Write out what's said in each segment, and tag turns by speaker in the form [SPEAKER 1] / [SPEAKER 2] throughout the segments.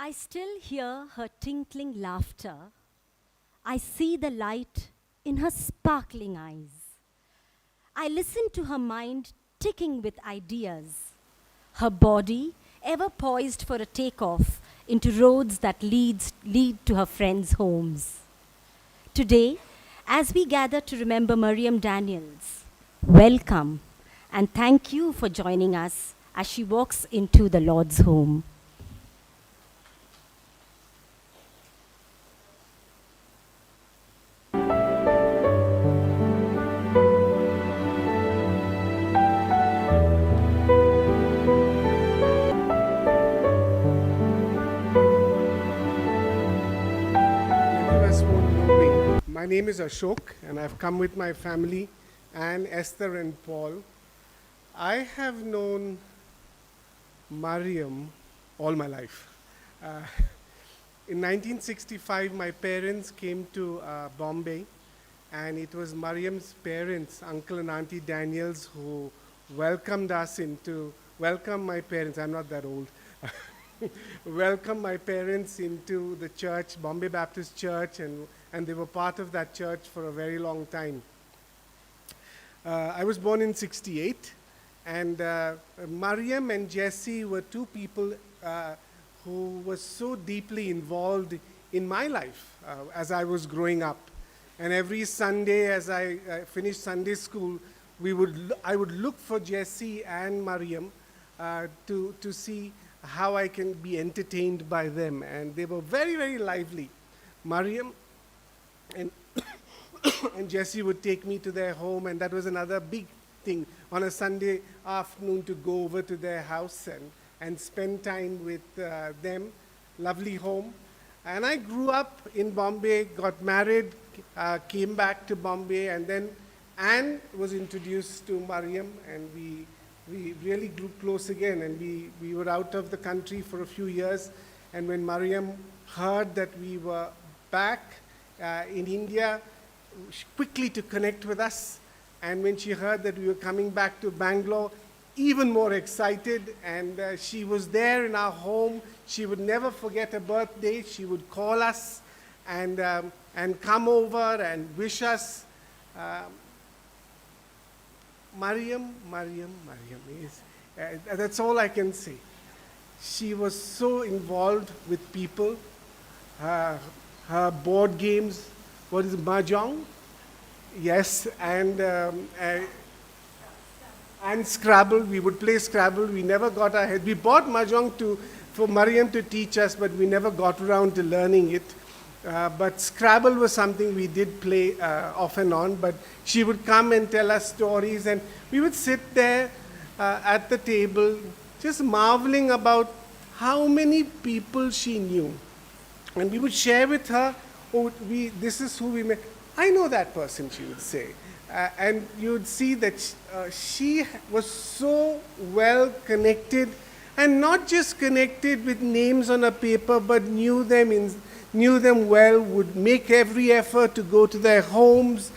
[SPEAKER 1] I still hear her tinkling laughter. I see the light in her sparkling eyes. I listen to her mind ticking with ideas, her body ever poised for a takeoff into roads that lead to her friends' homes. Today, as we gather to remember Mariam Daniels, welcome and thank you for joining us as she walks into the Lord's home.
[SPEAKER 2] Many of us won't know me. My name is Ashok, and I've come with my family, Anne, Esther, and Paul. I have known Mariam all my life. In 1965, my parents came to Bombay, and it was Mariam's parents, Uncle and Auntie Daniels, who welcomed my parents. I'm not that old. Welcomed my parents into the church, Bombay Baptist Church, and they were part of that church for a very long time. I was born in 68, and Mariam and Jesse were two people who were so deeply involved in my life as I was growing up. And every Sunday, as I finished Sunday school, I would look for Jesse and Mariam to see how I can be entertained by them. And they were very, very lively. Mariam and, and Jesse would take me to their home, and that was another big thing on a Sunday afternoon to go over to their house and spend time with them. Lovely home. And I grew up in Bombay, got married, came back to Bombay, and then Anne was introduced to Mariam, and we really grew close again, and we were out of the country for a few years. And when Mariam heard that we were back in India, quickly to connect with us. And when she heard that we were coming back to Bangalore, even more excited. And she was there in our home. She would never forget a birthday. She would call us and come over and wish us. Mariam. That's all I can say. She was so involved with people. Her board games, what is it, Mahjong? Yes, and Scrabble. We would play Scrabble. We never got ahead. We bought Mahjong for Mariam to teach us, but we never got around to learning it. But Scrabble was something we did play off and on, but she would come and tell us stories, and we would sit there at the table just marveling about how many people she knew. And we would share with her, this is who we met. I know that person, she would say. And you would see that she was so well connected, and not just connected with names on a paper, but knew them well, would make every effort to go to their homes,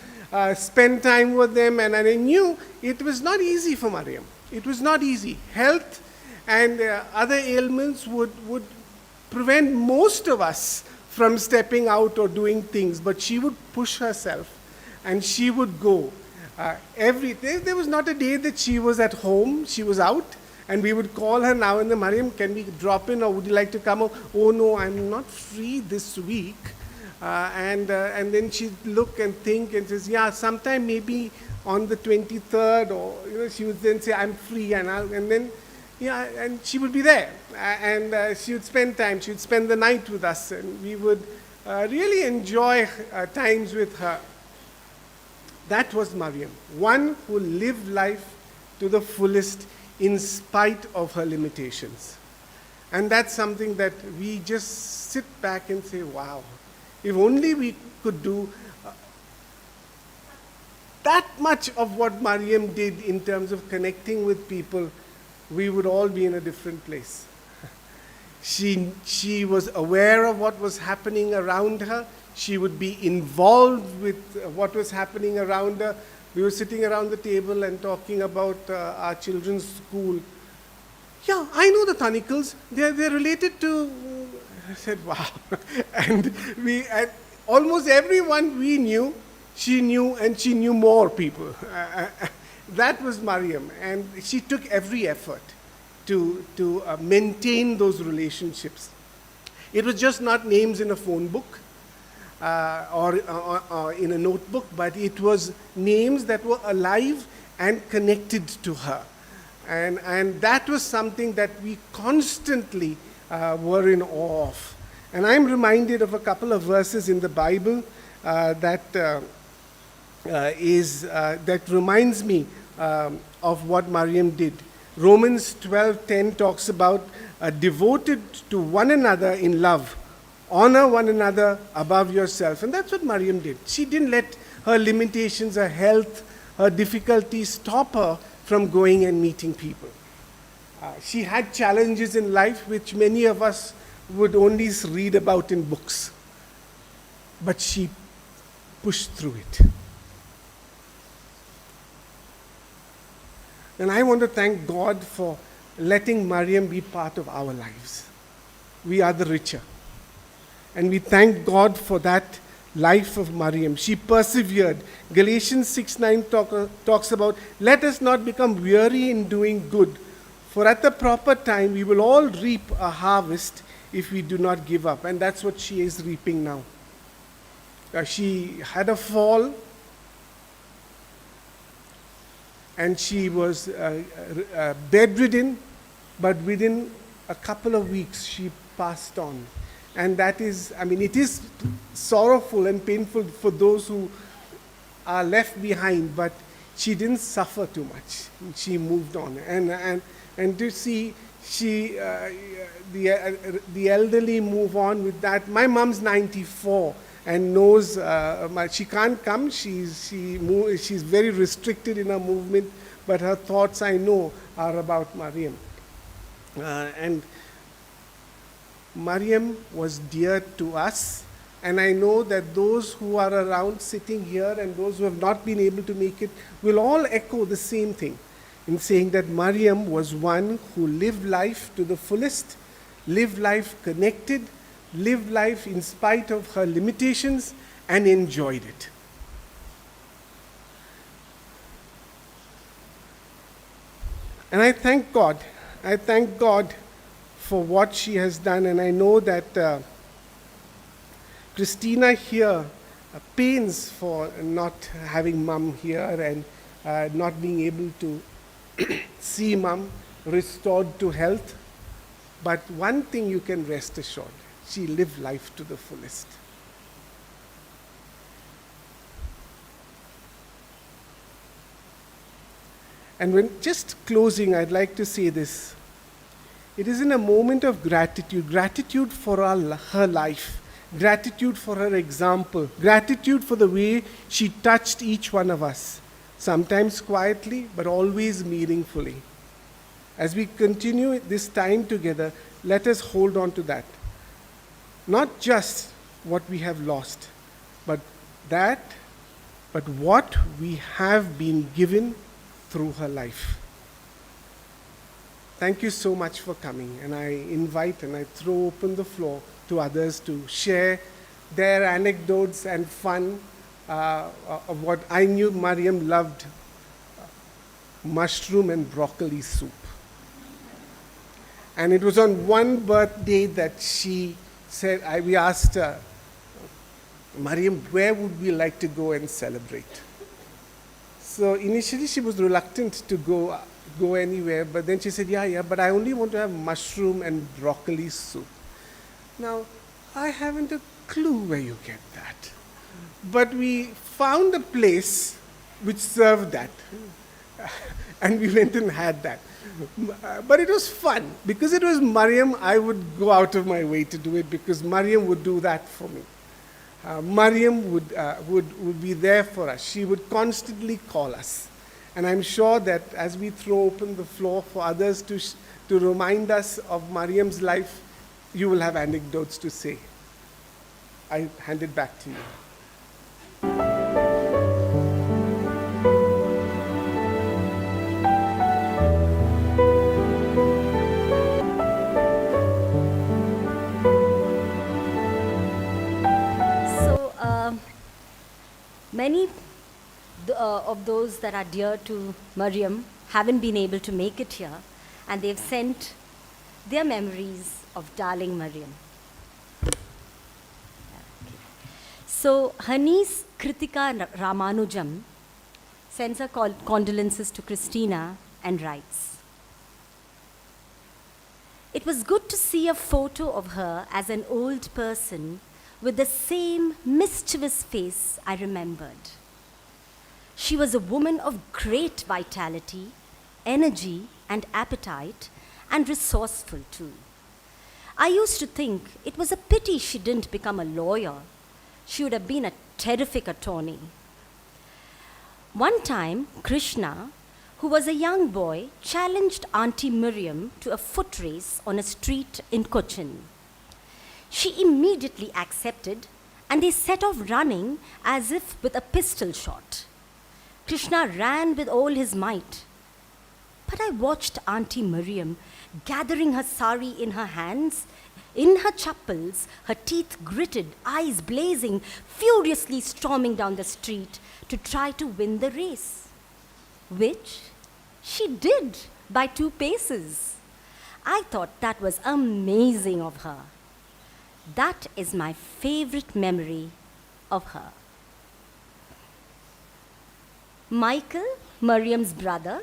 [SPEAKER 2] spend time with them, and I knew it was not easy for Mariam. It was not easy. Health and other ailments would prevent most of us from stepping out or doing things, but she would push herself, and she would go. Every day, there was not a day that she was at home. She was out. And we would call her now and then, Mariam, can we drop in, or would you like to come? Oh no, I'm not free this week. And then she'd look and think and says, yeah, sometime maybe on the 23rd, or she would then say, I'm free, and then and she would be there, and she would spend time. She would spend the night with us, and we would really enjoy times with her. That was Mariam, one who lived life to the fullest in spite of her limitations. And that's something that we just sit back and say, wow, if only we could do that much of what Mariam did in terms of connecting with people, we would all be in a different place. She was aware of what was happening around her. She would be involved with what was happening around her. We were sitting around the table and talking about our children's school. Yeah, I know the Thanikals. They're related to I said, wow. And almost everyone we knew, she knew, and she knew more people. That was Mariam, and she took every effort to maintain those relationships. It was just not names in a phone book or in a notebook, but it was names that were alive and connected to her. And that was something that we constantly were in awe of. And I'm reminded of a couple of verses in the Bible that reminds me of what Mariam did. Romans 12:10 talks about devoted to one another in love. Honor one another above yourself. And that's what Mariam did. She didn't let her limitations, her health, her difficulties stop her from going and meeting people. She had challenges in life which many of us would only read about in books. But she pushed through it. And I want to thank God for letting Mariam be part of our lives. We are the richer. And we thank God for that life of Mariam. She persevered. Galatians 6:9 talks about, let us not become weary in doing good, for at the proper time we will all reap a harvest if we do not give up. And that's what she is reaping now. She had a fall, and she was bedridden, but within a couple of weeks she passed on. And that is, it is sorrowful and painful for those who are left behind, but she didn't suffer too much. She moved on. And to see the elderly move on with that. My mom's 94 and knows she can't come. She's very restricted in her movement, but her thoughts, I know, are about Mariam. And Mariam was dear to us, and I know that those who are around sitting here and those who have not been able to make it will all echo the same thing in saying that Mariam was one who lived life to the fullest, lived life connected, lived life in spite of her limitations, and enjoyed it. And I thank God. I thank God for what she has done, and I know that Christina here pains for not having mom here and not being able to see mom restored to health. But one thing you can rest assured, she lived life to the fullest. And when just closing, I'd like to say this. It is in a moment of gratitude for her life, gratitude for her example, gratitude for the way she touched each one of us, sometimes quietly, but always meaningfully. As we continue this time together, let us hold on to that. Not just what we have lost, but what we have been given through her life. Thank you so much for coming, and I invite and I throw open the floor to others to share their anecdotes and fun of what I knew Mariam loved, mushroom and broccoli soup. And it was on one birthday that she said, we asked her, Mariam, where would we like to go and celebrate? So initially she was reluctant to go anywhere, but then she said, yeah, but I only want to have mushroom and broccoli soup. Now, I haven't a clue where you get that. But we found a place which served that. And we went and had that. But it was fun. Because it was Mariam, I would go out of my way to do it, because Mariam would do that for me. Mariam would be there for us. She would constantly call us. And I'm sure that as we throw open the floor for others to remind us of Mariam's life, you will have anecdotes to say. I hand it back to you.
[SPEAKER 1] Many of those that are dear to Mariam haven't been able to make it here, and they've sent their memories of darling Mariam. So, her niece Kritika Ramanujam sends her condolences to Christina and writes, "It was good to see a photo of her as an old person with the same mischievous face I remembered. She was a woman of great vitality, energy, and appetite, and resourceful too. I used to think it was a pity she didn't become a lawyer. She would have been a terrific attorney." One time, Krishna, who was a young boy, challenged Auntie Miriam to a foot race on a street in Cochin. She immediately accepted, and they set off running as if with a pistol shot. Krishna ran with all his might. But I watched Auntie Miriam gathering her sari in her hands, in her chappals, her teeth gritted, eyes blazing, furiously storming down the street to try to win the race. Which she did by 2 paces. I thought that was amazing of her. That is my favorite memory of her. Michael, Mariam's brother,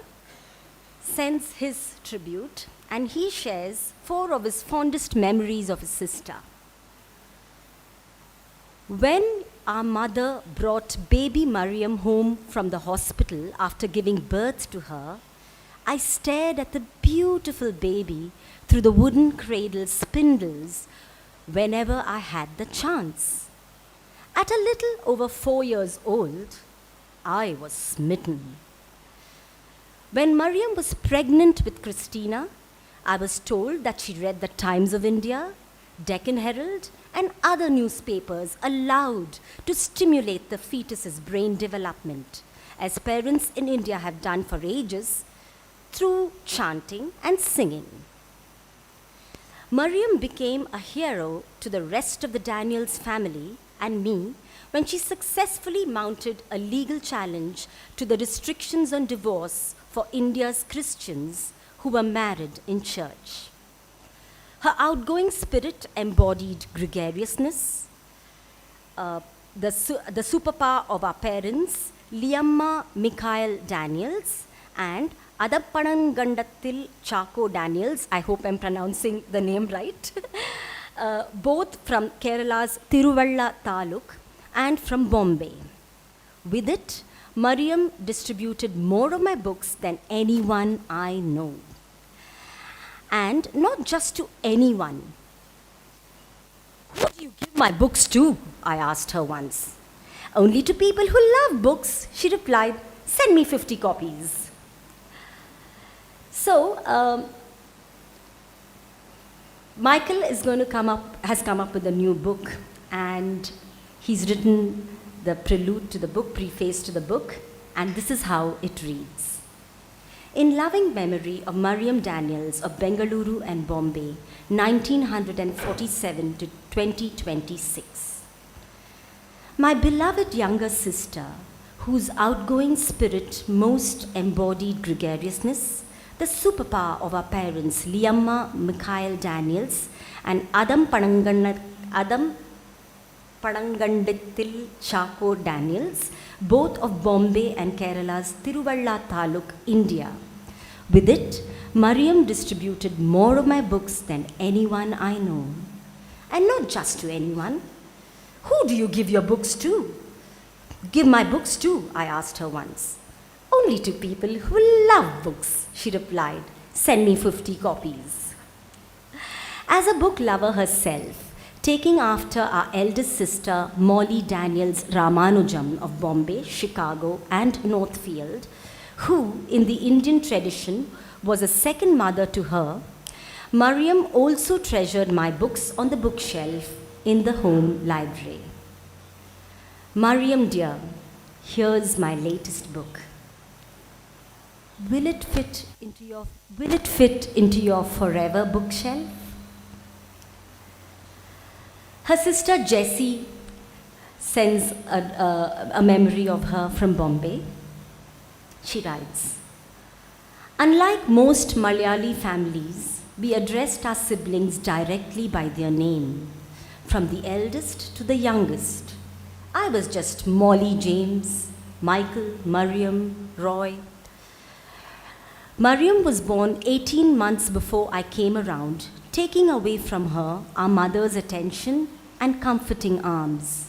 [SPEAKER 1] sends his tribute, and he shares 4 of his fondest memories of his sister. When our mother brought baby Mariam home from the hospital after giving birth to her, I stared at the beautiful baby through the wooden cradle spindles whenever I had the chance. At a little over 4 years old, I was smitten. When Mariam was pregnant with Christina, I was told that she read the Times of India, Deccan Herald, and other newspapers aloud to stimulate the fetus's brain development, as parents in India have done for ages, through chanting and singing. Mariam became a hero to the rest of the Daniels family and me when she successfully mounted a legal challenge to the restrictions on divorce for India's Christians who were married in church. Her outgoing spirit embodied gregariousness. The superpower of our parents, Liamma Mikhail Daniels and Adappanangandathil Chako Daniels, I hope I'm pronouncing the name right, both from Kerala's Tiruvalla Taluk and from Bombay. With it, Mariam distributed more of my books than anyone I know. And not just to anyone. "Who do you give my books to?" I asked her once. "Only to people who love books," she replied. "Send me 50 copies. So, Michael has come up with a new book, and he's written the prelude to the book, preface to the book, and this is how it reads. In loving memory of Mariam Daniels of Bengaluru and Bombay, 1947 to 2026. My beloved younger sister, whose outgoing spirit most embodied gregariousness, the superpower of our parents, Liamma Mikhail Daniels and Adam Panangandithil Chako Daniels, both of Bombay and Kerala's Tiruvalla Taluk, India. With it, Mariam distributed more of my books than anyone I know. And not just to anyone. Who do you give your books to? Give my books to, I asked her once. Only to people who love books, she replied. Send me 50 copies. As a book lover herself, taking after our eldest sister, Molly Daniels Ramanujam of Bombay, Chicago, and Northfield, who, in the Indian tradition, was a second mother to her, Mariam also treasured my books on the bookshelf in the home library. Mariam dear, here's my latest book. Will it fit into your forever bookshelf? Her sister Jessie sends a memory of her from Bombay. She writes, "Unlike most Malayali families, we addressed our siblings directly by their name, from the eldest to the youngest. I was just Molly James, Michael, Mariam, Roy. Mariam was born 18 months before I came around, taking away from her our mother's attention and comforting arms.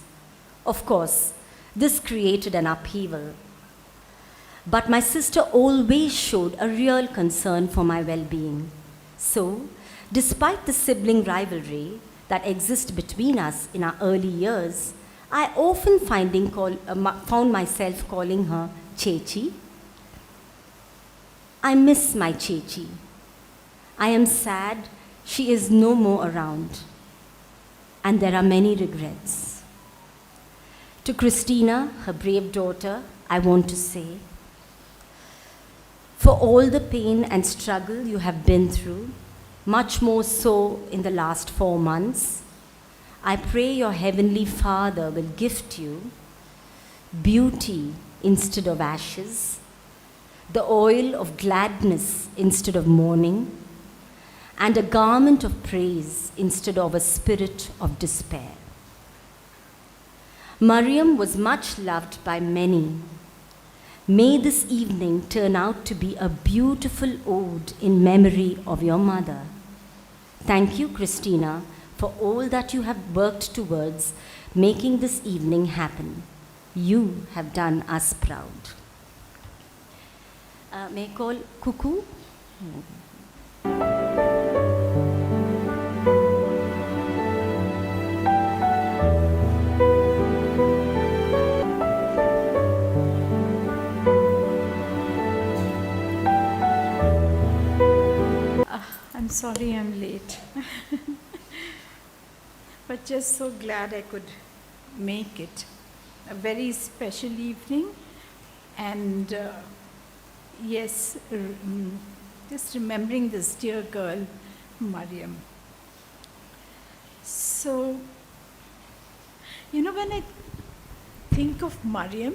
[SPEAKER 1] Of course, this created an upheaval. But my sister always showed a real concern for my well-being. So, despite the sibling rivalry that exists between us in our early years, I often found myself calling her Chechi. I miss my Chechi. I am sad she is no more around, and there are many regrets. To Christina, her brave daughter, I want to say, for all the pain and struggle you have been through, much more so in the last 4 months, I pray your Heavenly Father will gift you beauty instead of ashes, the oil of gladness instead of mourning, and a garment of praise instead of a spirit of despair. Mariam was much loved by many. May this evening turn out to be a beautiful ode in memory of your mother. Thank you, Christina, for all that you have worked towards making this evening happen. You have done us proud." May I call Cuckoo?
[SPEAKER 3] I'm sorry I'm late. But just so glad I could make it. A very special evening, and yes, just remembering this dear girl, Mariam. So, when I think of Mariam,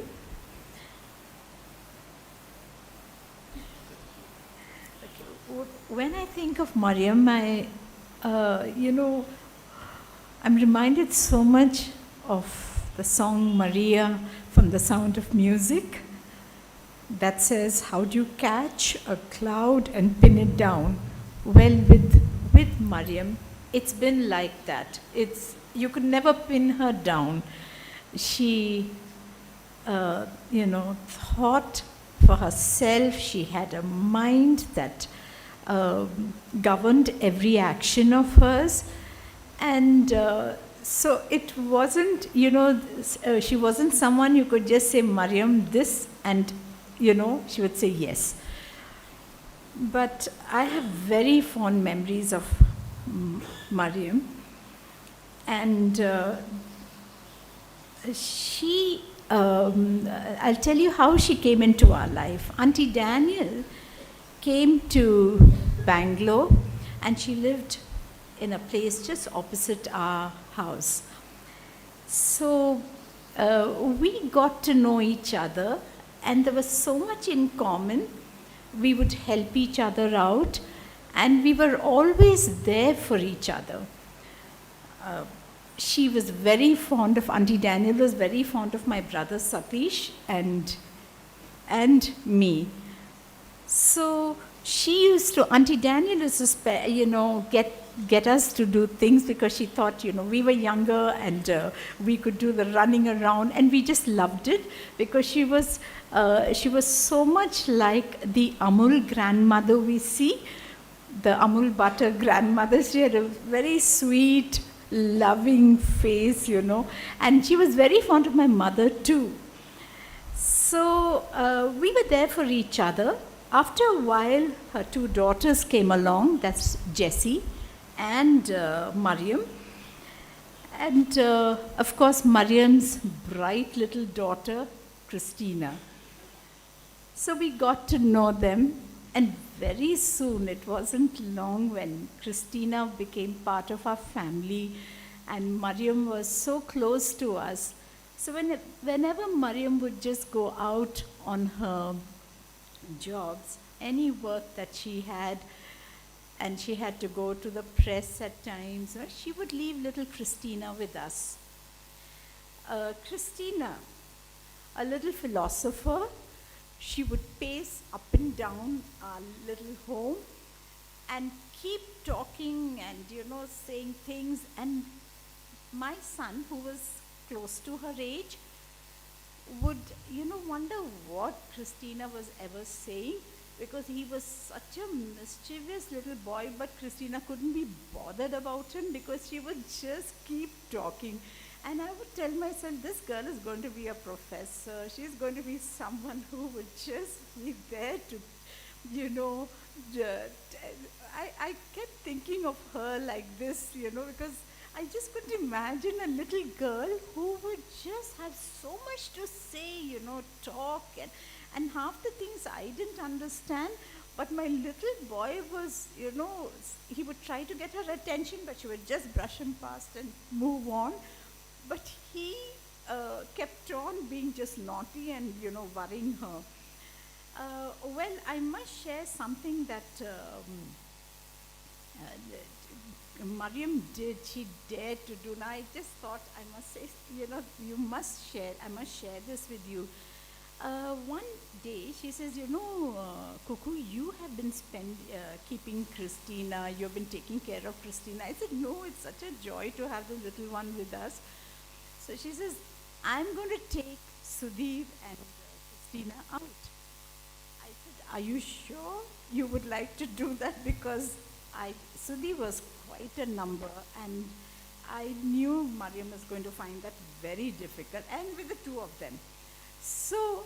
[SPEAKER 3] I'm reminded so much of the song Maria from The Sound of Music that says, "How do you catch a cloud and pin it down?" Well, with Mariam, it's been like that. You could never pin her down. She, thought for herself. She had a mind that governed every action of hers. And so it wasn't, she wasn't someone you could just say, "Mariam, this," and, she would say yes. But I have very fond memories of Mariam. And I'll tell you how she came into our life. Auntie Daniel came to Bangalore, and she lived in a place just opposite our house. So we got to know each other, and there was so much in common. We would help each other out, and we were always there for each other. She was very fond of, Auntie Daniel was very fond of my brother Satish and me. So Auntie Daniel used to get us to do things because she thought, we were younger and we could do the running around, and we just loved it because she was so much like the Amul grandmother we see, the Amul butter grandmother. She had a very sweet, loving face, and she was very fond of my mother too. So we were there for each other. After a while, her 2 daughters came along, that's Jessie and Mariam. And of course, Mariam's bright little daughter, Christina. So we got to know them, and very soon, it wasn't long when Christina became part of our family, and Mariam was so close to us. So whenever Mariam would just go out on her jobs, any work that she had, and she had to go to the press at times, she would leave little Christina with us. Christina, a little philosopher, she would pace up and down our little home and keep talking and, saying things. And my son, who was close to her age, would, wonder what Christina was ever saying, because he was such a mischievous little boy, but Christina couldn't be bothered about him because she would just keep talking. And I would tell myself, this girl is going to be a professor. She's going to be someone who would just be there to, I kept thinking of her like this, because I just couldn't imagine a little girl who would just have so much to say, talk, and half the things I didn't understand. But my little boy was, he would try to get her attention, but she would just brush him past and move on. But he kept on being just naughty and, worrying her. Well, I must share something that Mariam did. She dared to do. Now, I just thought I must say, I must share this with you. One day, she says, Cuckoo, you have been keeping Christina. You've been taking care of Christina. I said, no, it's such a joy to have the little one with us. So she says, I'm going to take Sudhir and Christina out. I said, are you sure you would like to do that? Because Sudhir was quite a number, and I knew Mariam was going to find that very difficult, and with the two of them. So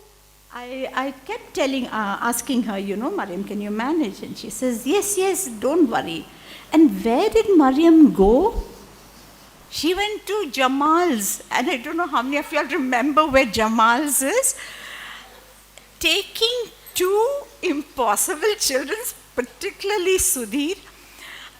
[SPEAKER 3] I kept asking her, Mariam, can you manage? And she says, yes, don't worry. And where did Mariam go? She went to Jamal's, and I don't know how many of you all remember where Jamal's is. Taking two impossible children, particularly Sudhir.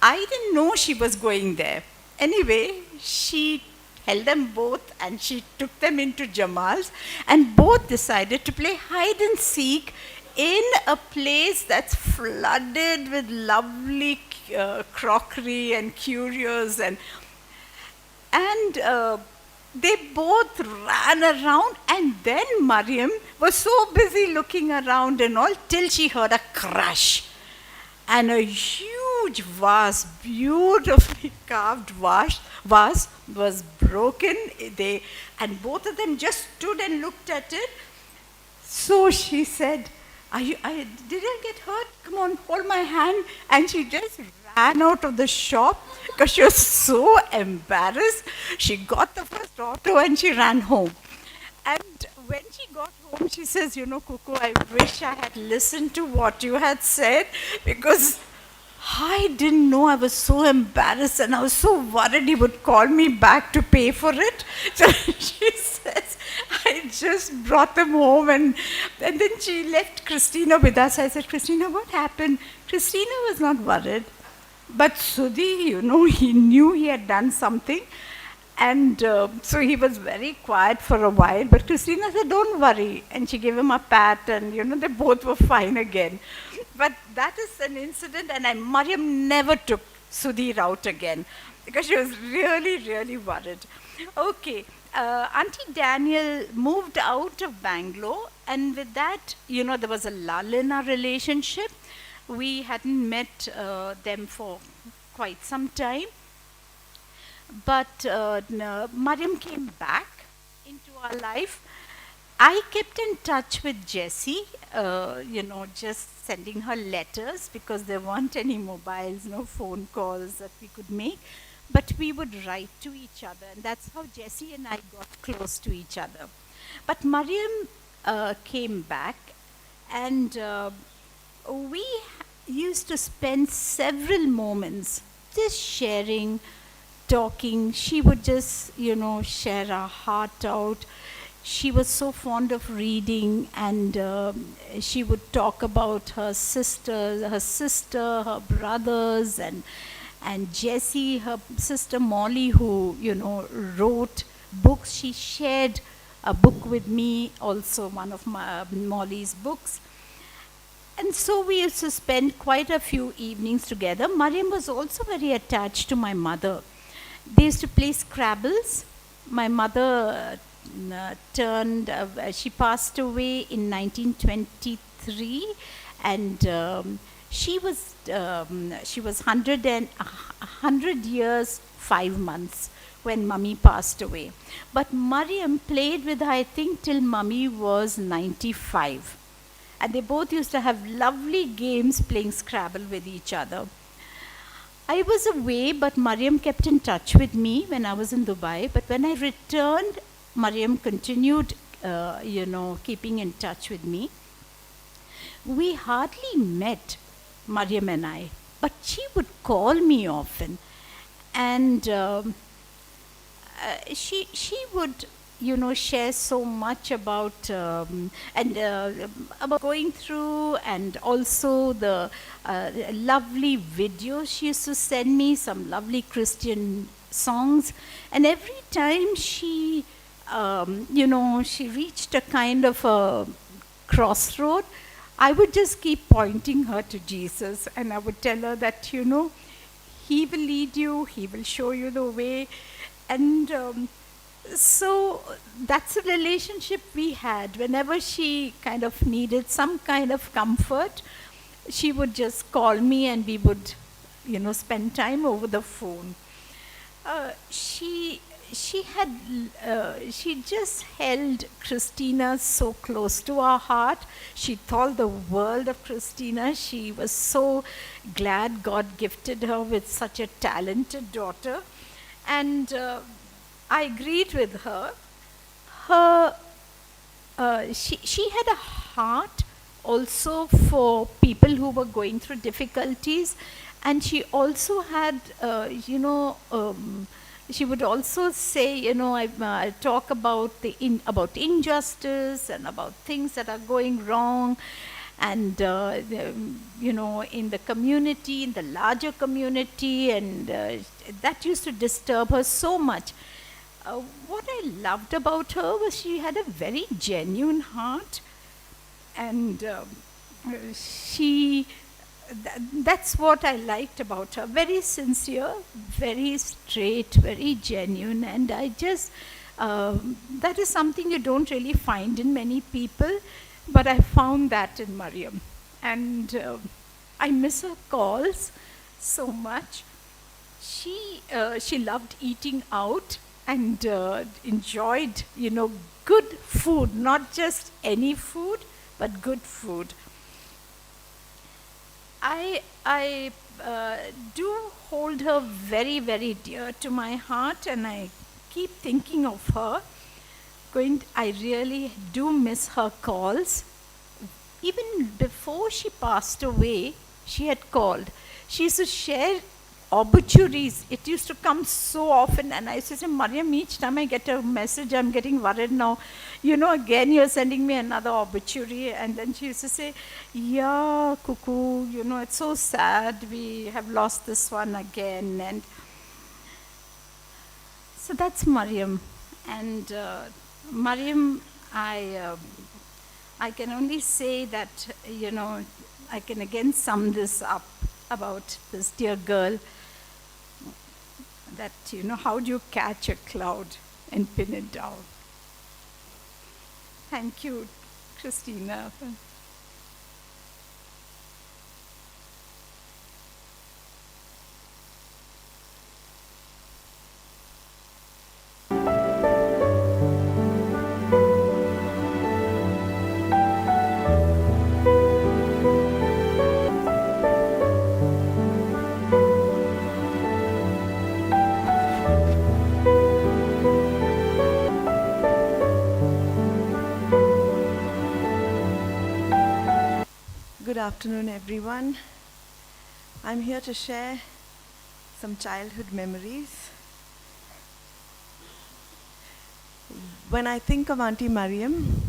[SPEAKER 3] I didn't know she was going there. Anyway, she held them both and she took them into Jamal's, and both decided to play hide and seek in a place that's flooded with lovely crockery and curios, and they both ran around, and then Mariam was so busy looking around and all till she heard a crash. And a huge vase, beautifully carved vase was broken. And both of them just stood and looked at it. So she said, did I get hurt? Come on, hold my hand. And she just ran out of the shop because she was so embarrassed. She got the first auto and she ran home. And when she got home, she says, Cuckoo, I wish I had listened to what you had said, because I didn't know. I was so embarrassed and I was so worried he would call me back to pay for it. So she says, I just brought them home, and then she left Christina with us. I said, Christina, what happened? Christina was not worried. But Sudhi, he knew he had done something. And so he was very quiet for a while, but Christina said, don't worry. And she gave him a pat, and they both were fine again. But that is an incident, and Mariam never took Sudhir out again because she was really, really worried. Okay, Auntie Daniel moved out of Bangalore, and with that, there was a lull in our relationship. We hadn't met them for quite some time. But Mariam came back into our life. I kept in touch with Jessie, just sending her letters because there weren't any mobiles, no phone calls that we could make. But we would write to each other, and that's how Jessie and I got close to each other. But Mariam came back, and we used to spend several moments just sharing, talking. She would just, share her heart out. She was so fond of reading, and she would talk about her sister, her brothers, and Jessie, her sister Molly, who, wrote books. She shared a book with me, also one of Molly's books. And so we used to spend quite a few evenings together. Mariam was also very attached to my mother. They used to play Scrabbles. My mother she passed away in 1923, and she was 100 years 5 months when Mummy passed away. But Mariam played with her, I think, till Mummy was 95. And they both used to have lovely games playing Scrabble with each other. I was away, but Mariam kept in touch with me when I was in Dubai. But when I returned, Mariam continued, keeping in touch with me. We hardly met, Mariam and I, but she would call me often. And she would share so much about about going through, and also the lovely videos she used to send me, some lovely Christian songs. And every time she reached a kind of a crossroad, I would just keep pointing her to Jesus, and I would tell her that, He will lead you, He will show you the way. And so that's a relationship we had. Whenever she kind of needed some kind of comfort, she would just call me, and we would, spend time over the phone. She just held Christina so close to our heart. She thought the world of Christina. She was so glad God gifted her with such a talented daughter. And I agreed with her. She had a heart also for people who were going through difficulties, and she also had, she would also say, I talk about about injustice and about things that are going wrong, and in the community, in the larger community, and that used to disturb her so much. What I loved about her was she had a very genuine heart, and that's what I liked about her. Very sincere, very straight, very genuine, and I just, that is something you don't really find in many people, but I found that in Mariam. And I miss her calls so much. She loved eating out, and enjoyed, good food, not just any food, but good food. I do hold her very, very dear to my heart, and I keep thinking of her. I really do miss her calls. Even before she passed away, she had called. She used to share obituaries. It used to come so often, and I used to say, Mariam, each time I get a message, I'm getting worried now. Again, you're sending me another obituary. And then she used to say, yeah, Cuckoo, it's so sad. We have lost this one again. And so that's Mariam. And Mariam, I can only say that, I can again sum this up about this dear girl, that, how do you catch a cloud and pin it down? Thank you, Christina.
[SPEAKER 4] Good afternoon, everyone. I'm here to share some childhood memories. When I think of Auntie Mariam,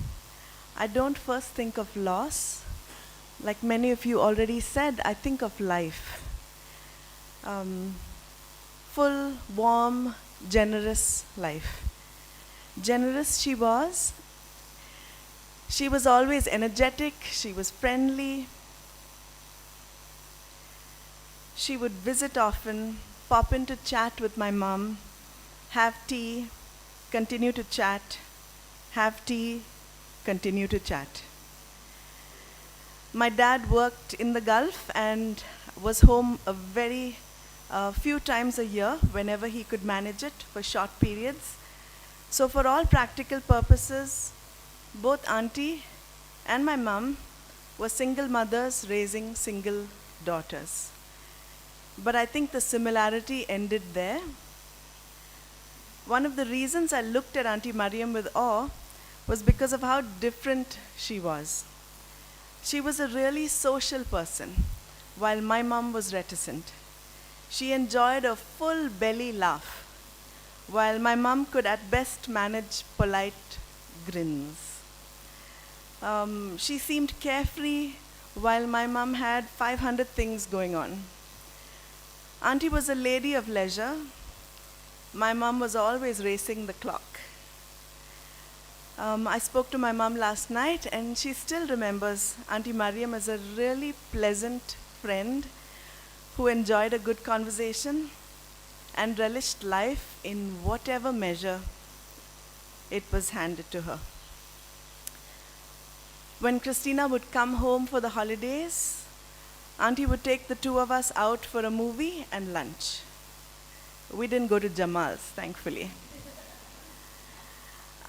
[SPEAKER 4] I don't first think of loss. Like many of you already said, I think of life. Full, warm, generous life. generous she was. She was always energetic, she was friendly. She would visit often, pop in to chat with my mom, have tea, continue to chat, have tea, continue to chat. My dad worked in the Gulf and was home a very few times a year whenever he could manage it for short periods. So for all practical purposes, both auntie and my mum were single mothers raising single daughters. But I think the similarity ended there. One of the reasons I looked at Auntie Mariam with awe was because of how different she was. She was a really social person, while my mum was reticent. She enjoyed a full belly laugh, while my mum could at best manage polite grins. She seemed carefree, while my mum had 500 things going on. Auntie was a lady of leisure. My mum was always racing the clock. I spoke to my mum last night, and she still remembers Auntie Mariam as a really pleasant friend who enjoyed a good conversation and relished life in whatever measure it was handed to her. When Christina would come home for the holidays, Auntie would take the two of us out for a movie and lunch. We didn't go to Jamal's, thankfully.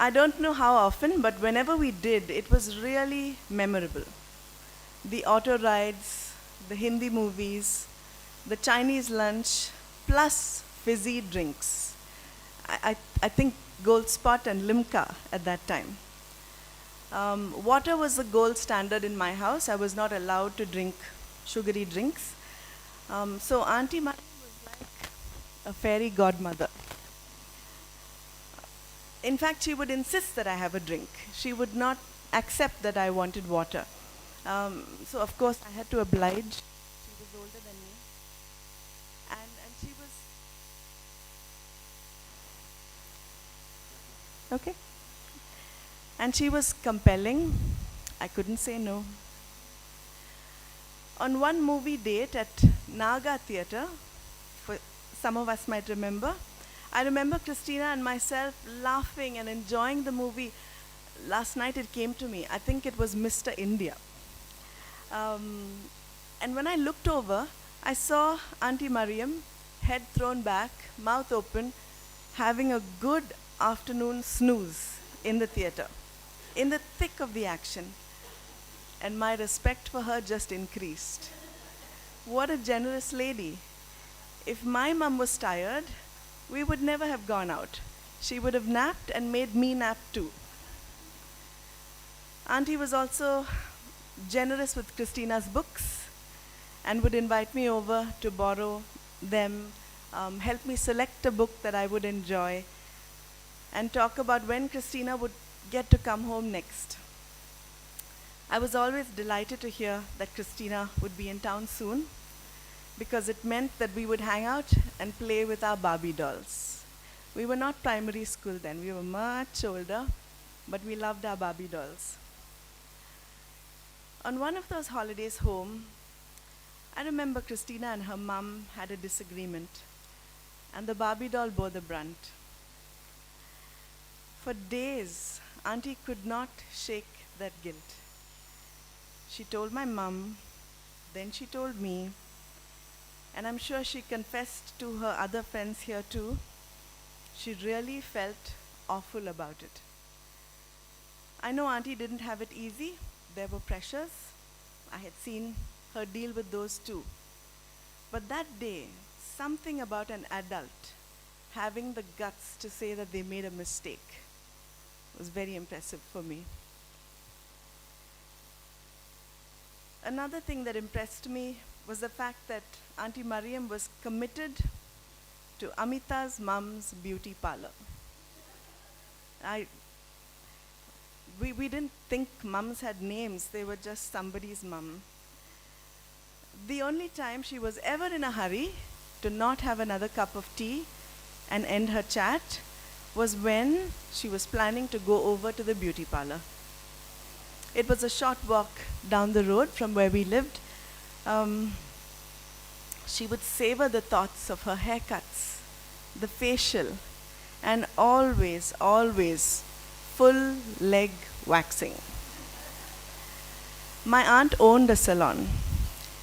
[SPEAKER 4] I don't know how often, but whenever we did, it was really memorable. The auto rides, the Hindi movies, the Chinese lunch, plus fizzy drinks. I think Gold Spot and Limca at that time. Water was the gold standard in my house. I was not allowed to drink sugary drinks. So Auntie Mariam was like a fairy godmother. In fact, she would insist that I have a drink. She would not accept that I wanted water. So of course I had to oblige. She was older than me. And she was... Okay. And she was compelling. I couldn't say no. On one movie date at Naga Theatre, for some of us might remember, I remember Christina and myself laughing and enjoying the movie. Last night it came to me. I think it was Mr. India. And when I looked over, I saw Auntie Mariam, head thrown back, mouth open, having a good afternoon snooze in the theatre, in the thick of the action. And my respect for her just increased. What a generous lady. If my mum was tired, we would never have gone out. She would have napped and made me nap too. Auntie was also generous with Christina's books and would invite me over to borrow them, help me select a book that I would enjoy, and talk about when Christina would get to come home next. I was always delighted to hear that Christina would be in town soon, because it meant that we would hang out and play with our Barbie dolls. We were not primary school then, we were much older, but we loved our Barbie dolls. On one of those holidays home, I remember Christina and her mum had a disagreement, and the Barbie doll bore the brunt. For days, Auntie could not shake that guilt. She told my mum, then she told me, and I'm sure she confessed to her other friends here too. She really felt awful about it. I know Auntie didn't have it easy. There were pressures. I had seen her deal with those too. But that day, something about an adult having the guts to say that they made a mistake was very impressive for me. Another thing that impressed me was the fact that Auntie Mariam was committed to Amita's mum's beauty parlor. We didn't think mums had names, they were just somebody's mum. The only time she was ever in a hurry to not have another cup of tea and end her chat was when she was planning to go over to the beauty parlor. It was a short walk down the road from where we lived. She would savor the thoughts of her haircuts, the facial, and always, always full leg waxing. My aunt owned a salon,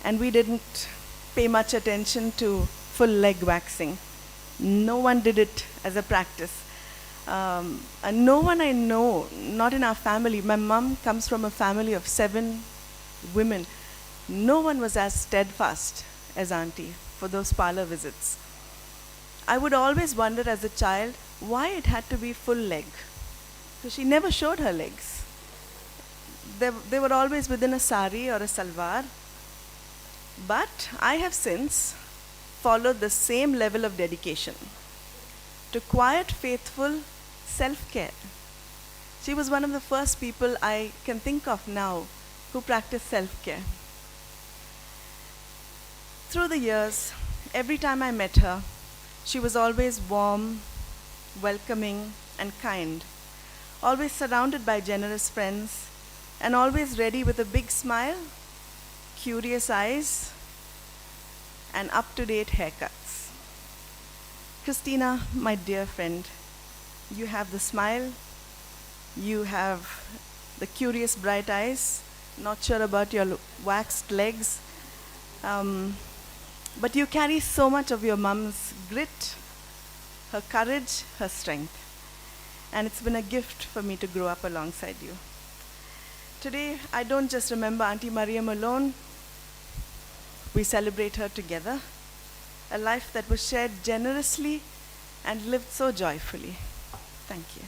[SPEAKER 4] and we didn't pay much attention to full leg waxing. No one did it as a practice. And no one I know, not in our family. My mom comes from a family of 7 women. No one was as steadfast as auntie for those parlor visits. I would always wonder as a child why it had to be full leg. So she never showed her legs. They were always within a sari or a salwar. But I have since followed the same level of dedication to quiet, faithful self-care. She was one of the first people I can think of now who practiced self-care. Through the years, every time I met her, she was always warm, welcoming, and kind, always surrounded by generous friends, and always ready with a big smile, curious eyes, and up-to-date haircuts. Christina, my dear friend, you have the smile, you have the curious bright eyes, not sure about your waxed legs, but you carry so much of your mom's grit, her courage, her strength. And it's been a gift for me to grow up alongside you. Today, I don't just remember Auntie Mariam alone. We celebrate her together, a life that was shared generously and lived so joyfully. Thank you.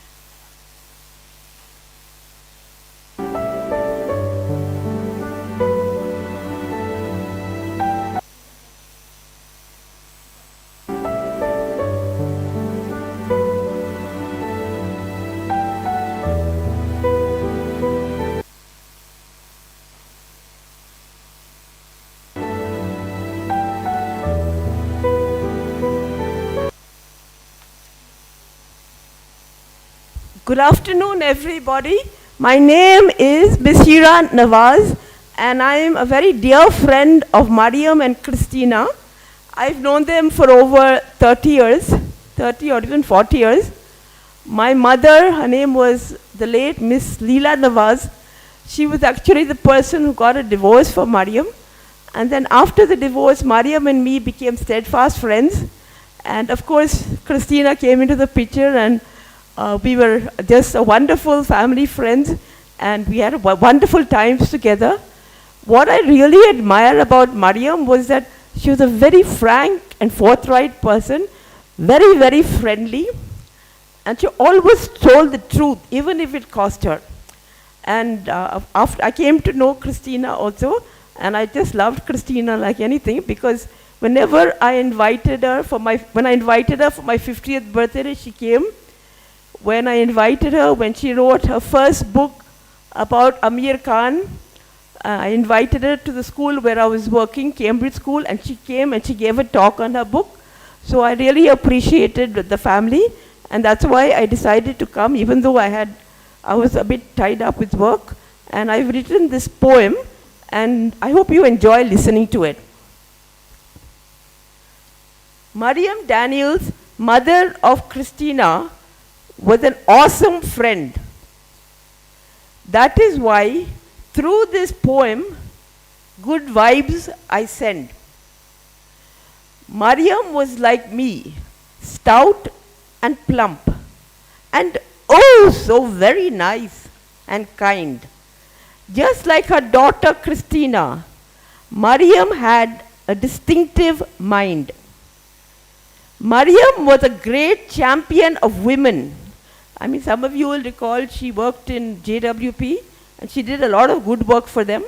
[SPEAKER 5] Good afternoon, everybody. My name is Ashirvad Nawaz, and I am a very dear friend of Mariam and Christina. I've known them for over 30 years, 30 or even 40 years. My mother, her name was the late Miss Leela Nawaz. She was actually the person who got a divorce for Mariam. And then after the divorce, Mariam and me became steadfast friends. And of course, Christina came into the picture, and we were just a wonderful family friends, and we had wonderful times together. What I really admire about Mariam was that she was a very frank and forthright person, very, very friendly, and she always told the truth, even if it cost her. And after I came to know Christina also, and I just loved Christina like anything, because whenever I invited her for my 50th birthday, she came. When I invited her, when she wrote her first book about Amir Khan, I invited her to the school where I was working, Cambridge School, and she came and she gave a talk on her book. So I really appreciated the family, and that's why I decided to come, even though I was a bit tied up with work. And I've written this poem, and I hope you enjoy listening to it. Mariam Daniels, mother of Christina, was an awesome friend. That is why, through this poem, good vibes I send. Mariam was like me, stout and plump, and oh, so very nice and kind. Just like her daughter Christina, Mariam had a distinctive mind. Mariam was a great champion of women. I mean, some of you will recall she worked in JWP, and she did a lot of good work for them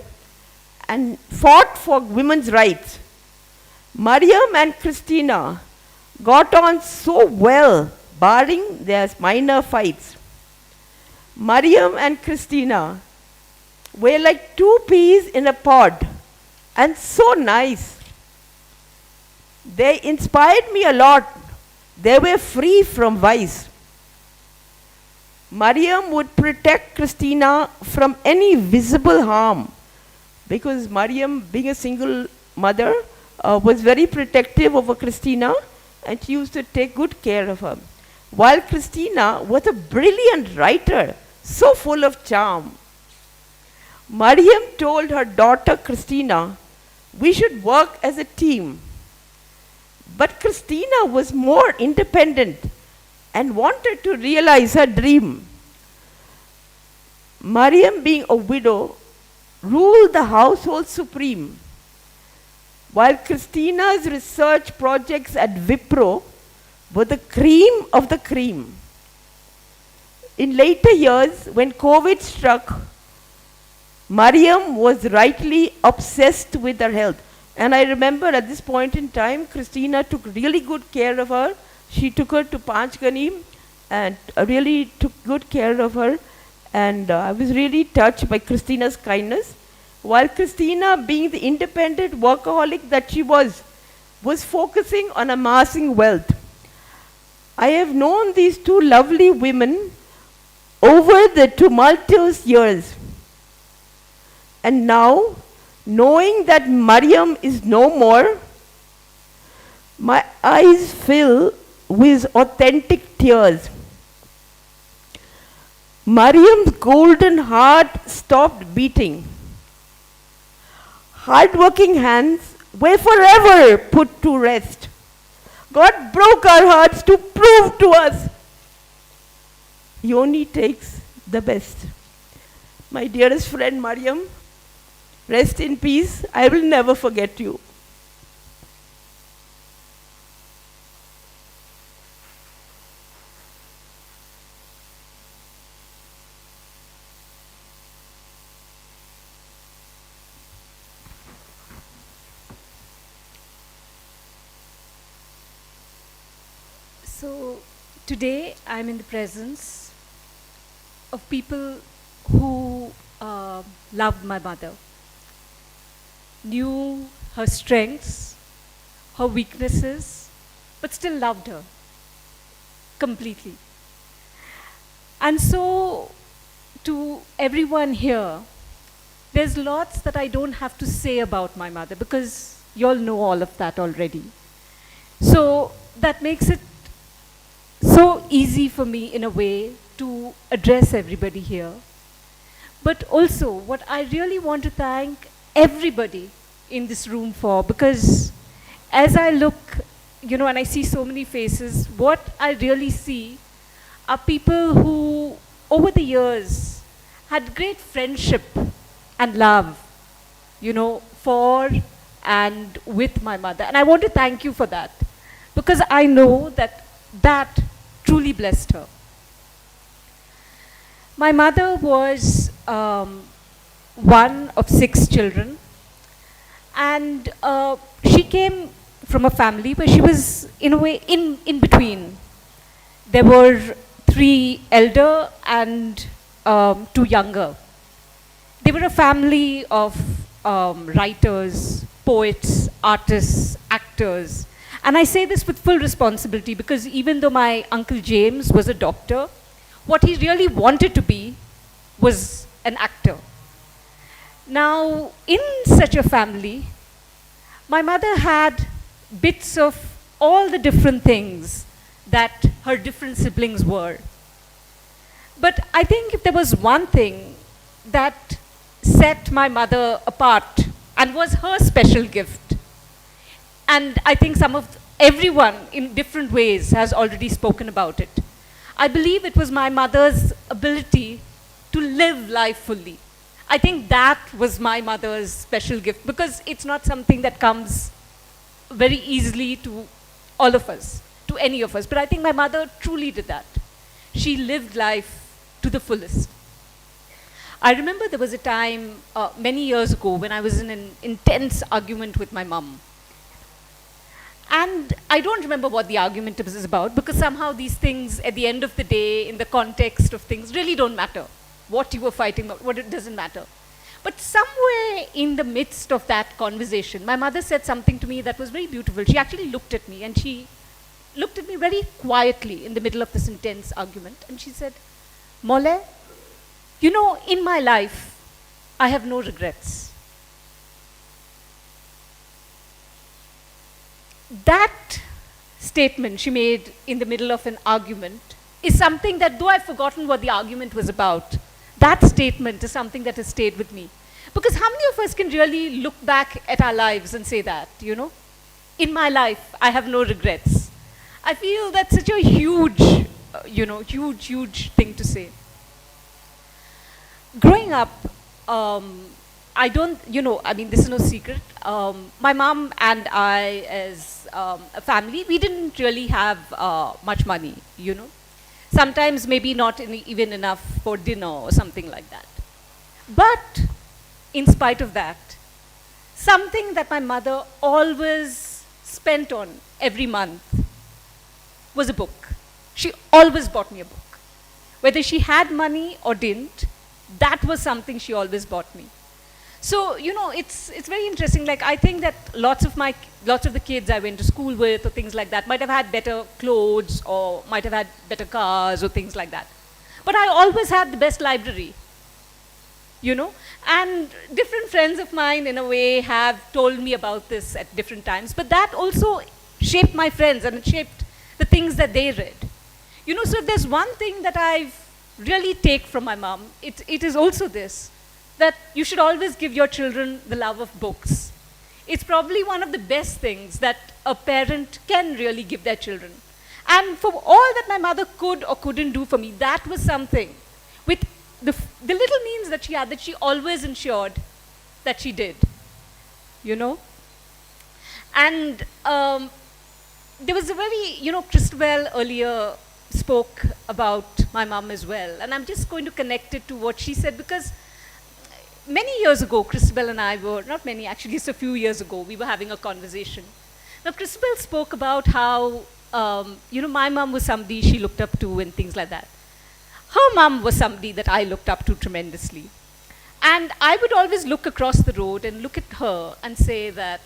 [SPEAKER 5] and fought for women's rights. Mariam and Christina got on so well, barring their minor fights. Mariam and Christina were like 2 peas in a pod, and so nice. They inspired me a lot. They were free from vice. Mariam would protect Christina from any visible harm, because Mariam, being a single mother, was very protective over Christina, and she used to take good care of her. While Christina was a brilliant writer, so full of charm. Mariam told her daughter Christina, we should work as a team. But Christina was more independent and wanted to realize her dream. Mariam, being a widow, ruled the household supreme, while Christina's research projects at Wipro were the cream of the cream. In later years, when COVID struck, Mariam was rightly obsessed with her health. And I remember at this point in time, Christina took really good care of her. She took her to Panchgani and really took good care of her. And I was really touched by Christina's kindness. While Christina, being the independent workaholic that she was focusing on amassing wealth. I have known these two lovely women over the tumultuous years. And now, knowing that Mariam is no more, my eyes fill with authentic tears. Mariam's golden heart stopped beating. Hard-working hands were forever put to rest. God broke our hearts to prove to us He only takes the best. My dearest friend Mariam, rest in peace. I will never forget you.
[SPEAKER 1] So today I'm in the presence of people who loved my mother, knew her strengths, her weaknesses, but still loved her completely. And so to everyone here, there's lots that I don't have to say about my mother because you all know all of that already. So that makes it so easy for me in a way to address everybody here. But also what I really want to thank everybody in this room for, because as I look, and I see so many faces, what I really see are people who over the years had great friendship and love, for and with my mother. And I want to thank you for that, because I know that truly blessed her. My mother was one of 6 children, and she came from a family where she was, in a way, in between. There were 3 elder and 2 younger. They were a family of writers, poets, artists, actors. And I say this with full responsibility because even though my Uncle James was a doctor, what he really wanted to be was an actor. Now, in such a family, my mother had bits of all the different things that her different siblings were. But I think if there was one thing that set my mother apart and was her special gift, and I think everyone in different ways has already spoken about it. I believe it was my mother's ability to live life fully. I think that was my mother's special gift, because it's not something that comes very easily to all of us, to any of us. But I think my mother truly did that. She lived life to the fullest. I remember there was a time many years ago when I was in an intense argument with my mum. And I don't remember what the argument was about, because somehow these things, at the end of the day, in the context of things, really don't matter. What you were fighting about, what it doesn't matter. But somewhere in the midst of that conversation, my mother said something to me that was very beautiful. She actually looked at me, and she looked at me very quietly in the middle of this intense argument. And she said,
[SPEAKER 6] Mole, you know, in my life, I have no regrets. That statement she made in the middle of an argument is something that, though I've forgotten what the argument was about, that statement is something that has stayed with me. Because how many of us can really look back at our lives and say that, you know? In my life, I have no regrets. I feel that's such a huge, huge thing to say. Growing up, I don't, this is no secret. My mom and I, as a family, we didn't really have much money, you know. Sometimes maybe not even enough for dinner or something like that. But in spite of that, something that my mother always spent on every month was a book. She always bought me a book. Whether she had money or didn't, that was something she always bought me. So, you know, it's very interesting. Like, I think that lots of the kids I went to school with or things like that might have had better clothes or might have had better cars or things like that. But I always had the best library, you know. And different friends of mine, in a way, have told me about this at different times. But that also shaped my friends and it shaped the things that they read. You know, so if there's one thing that I've really take from my mom, it is also this, that you should always give your children the love of books. It's probably one of the best things that a parent can really give their children. And for all that my mother could or couldn't do for me, that was something with the little means that she had, that she always ensured that she did, you know. And there was a very, you know, Christabel earlier spoke about my mom as well. And I'm just going to connect it to what she said, because many years ago, Christabel and I were, not many, actually just a few years ago, we were having a conversation. Now, Christabel spoke about how, you know, my mom was somebody she looked up to and things like that. Her mom was somebody that I looked up to tremendously. And I would always look across the road and look at her and say that,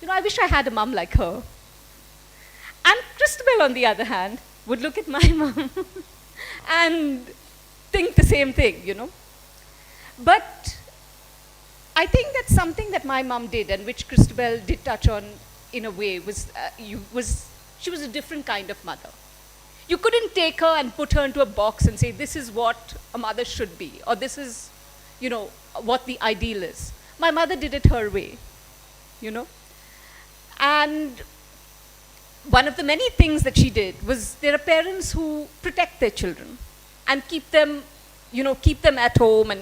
[SPEAKER 6] you know, I wish I had a mom like her. And Christabel, on the other hand, would look at my mom and think the same thing, you know. But I think that something that my mom did, and which Christabel did touch on in a way, was she was a different kind of mother. You couldn't take her and put her into a box and say, this is what a mother should be, or this is, you know, what the ideal is. My mother did it her way, you know. And one of the many things that she did was, there are parents who protect their children and keep them, you know, keep them at home and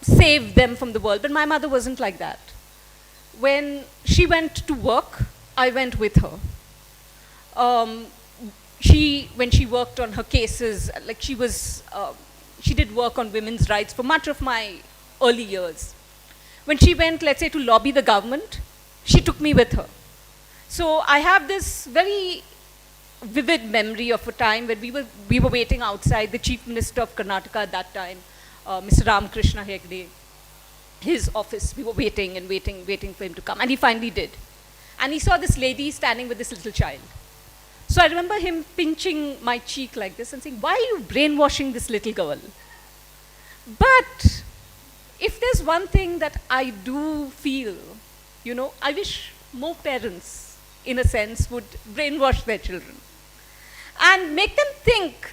[SPEAKER 6] save them from the world. But my mother wasn't like that. When she went to work, I went with her. When she worked on her cases, like she did work on women's rights for much of my early years. When she went, let's say, to lobby the government, she took me with her. So I have this very vivid memory of a time when we were waiting outside the Chief Minister of Karnataka at that time, Mr. Ramakrishna Hegde, his office. We were waiting and waiting for him to come, and he finally did. And he saw this lady standing with this little child. So I remember him pinching my cheek like this and saying, why are you brainwashing this little girl? But if there's one thing that I do feel, you know, I wish more parents, in a sense, would brainwash their children and make them think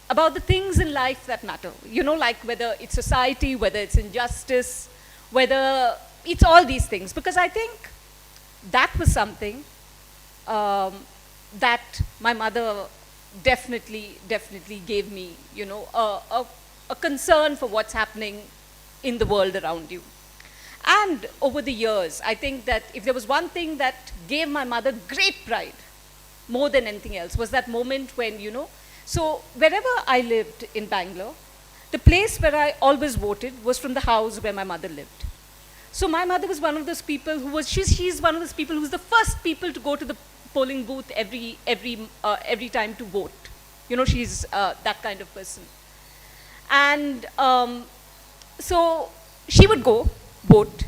[SPEAKER 6] about the things in life that matter. You know, like whether it's society, whether it's injustice, whether it's all these things. Because I think that was something that my mother definitely gave me, you know, a concern for what's happening in the world around you. And over the years, I think that if there was one thing that gave my mother great pride, more than anything else, was that moment when, you know, so wherever I lived in Bangalore, the place where I always voted was from the house where my mother lived. So my mother was one of those people who was, she's one of those people who's the first people to go to the polling booth every time to vote. You know, she's that kind of person. And so she would go, vote,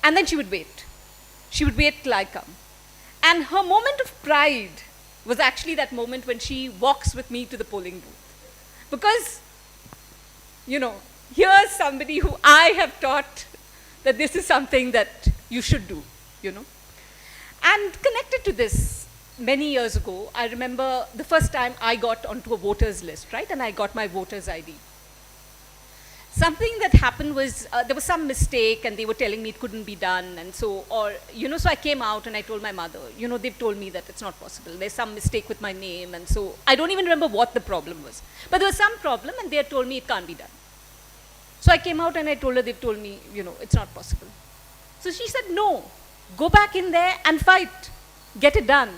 [SPEAKER 6] and then she would wait. She would wait till I come. And her moment of pride was actually that moment when she walks with me to the polling booth. Because, here's somebody who I have taught that this is something that you should do, And connected to this, many years ago, I remember the first time I got onto a voters list, right? And I got my voter's ID. Something that happened was, there was some mistake and they were telling me it couldn't be done. And so, so I came out and I told my mother, they've told me that it's not possible. There's some mistake with my name. And so I don't even remember what the problem was. But there was some problem and they had told me it can't be done. So I came out and I told her, they've told me, it's not possible. So she said, no, go back in there and fight. Get it done.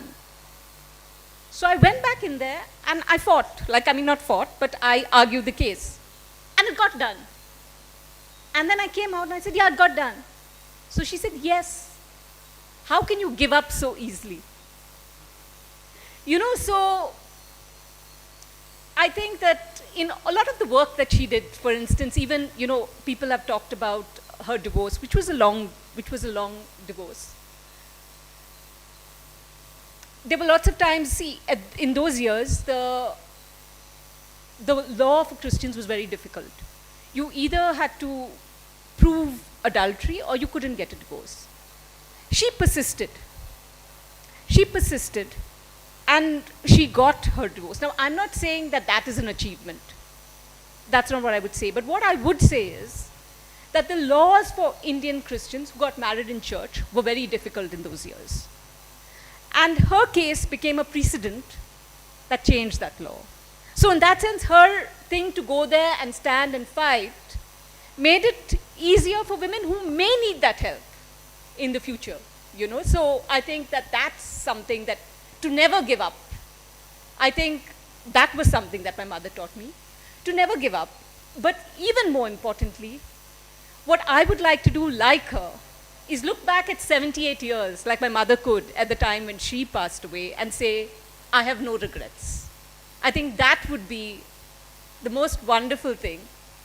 [SPEAKER 6] So I went back in there and I fought. Not fought, but I argued the case. And it got done. And then I came out and I said, yeah, it got done. So she said, yes. How can you give up so easily? So I think that in a lot of the work that she did, for instance, even, people have talked about her divorce, which was a long divorce. There were lots of times, in those years, the law for Christians was very difficult. You either had to prove adultery or you couldn't get a divorce. She persisted. And she got her divorce. Now, I'm not saying that that is an achievement. That's not what I would say. But what I would say is that the laws for Indian Christians who got married in church were very difficult in those years. And her case became a precedent that changed that law. So in that sense, her thing to go there and stand and fight made it easier for women who may need that help in the future, So I think that that's something that, to never give up. I think that was something that my mother taught me, to never give up. But even more importantly, what I would like to do like her is look back at 78 years, like my mother could at the time when she passed away, and say, I have no regrets. I think that would be the most wonderful thing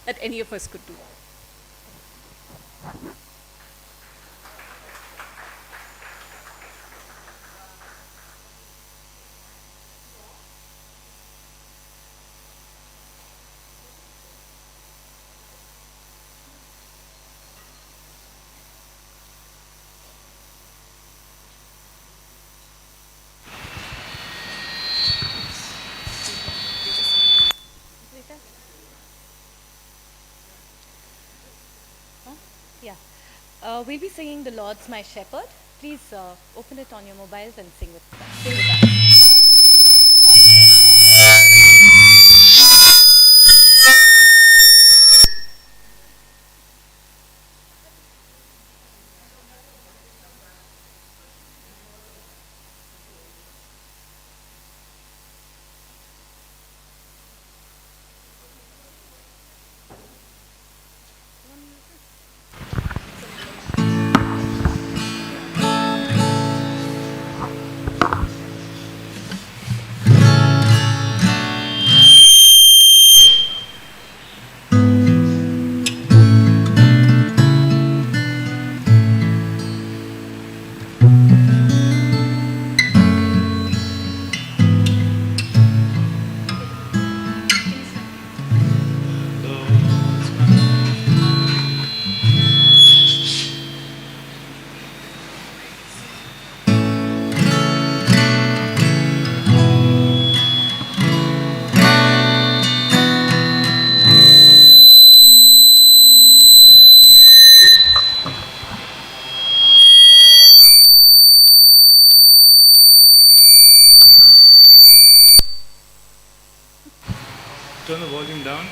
[SPEAKER 6] that any of us could do.
[SPEAKER 7] We'll be singing The Lord's My Shepherd. Please open it on your mobiles and sing with us.
[SPEAKER 8] Turn the volume down.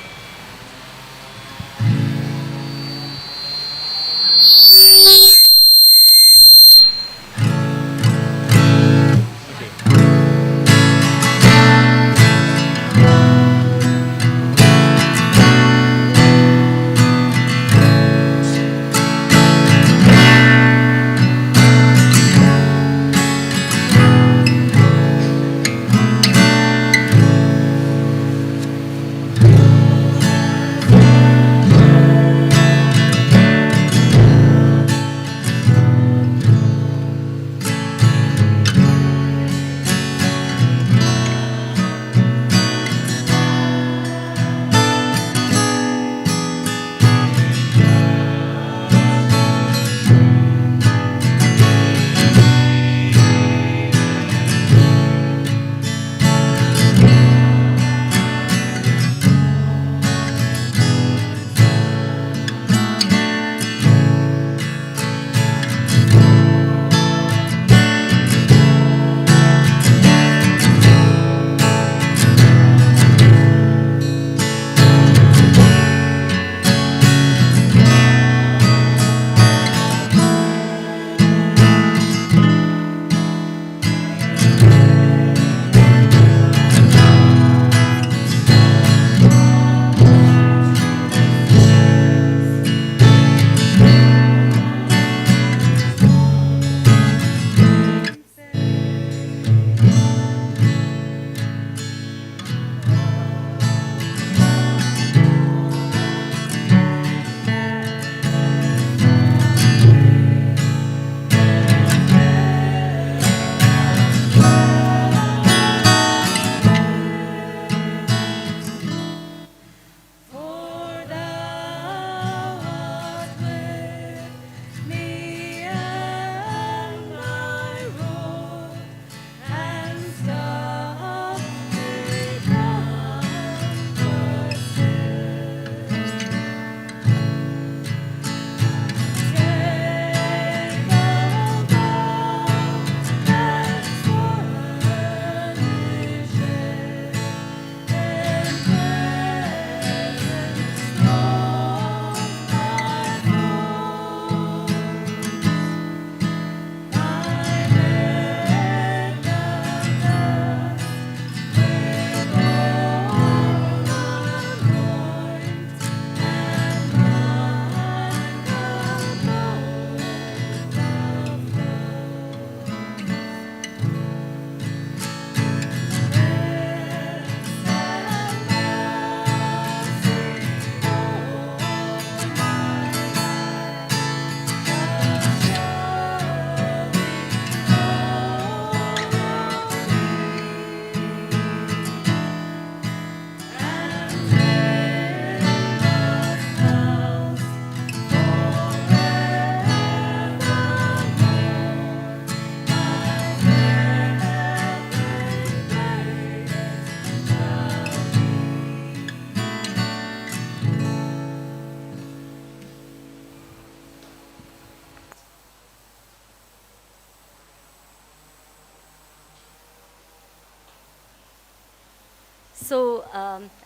[SPEAKER 1] So,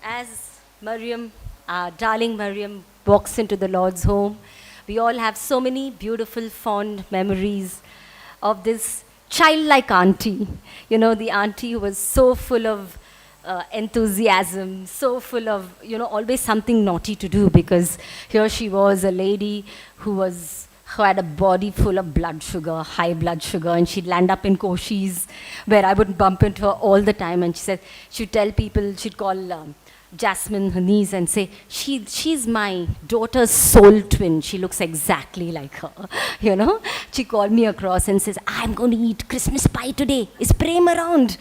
[SPEAKER 1] as Mariam, our darling Mariam, walks into the Lord's home, we all have so many beautiful, fond memories of this childlike auntie. You know, the auntie who was so full of enthusiasm, so full of, you know, always something naughty to do, because here she was, a lady who had a body full of blood sugar, high blood sugar, and she'd land up in Koshis, where I would bump into her all the time. And she said, she'd tell people, she'd call Jasmine, her niece, and say, she's my daughter's soul twin. She looks exactly like her, you know. She called me across and says, I'm going to eat Christmas pie today. Is Prem around?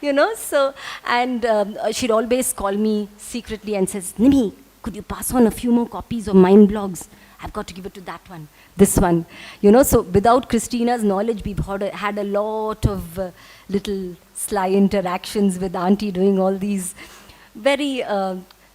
[SPEAKER 1] You know, so, and she'd always call me secretly and says, Nimi, could you pass on a few more copies of Mind Blogs? I've got to give it to that one, this one. You know, so without Christina's knowledge, we've had a lot of little sly interactions with Auntie, doing all these very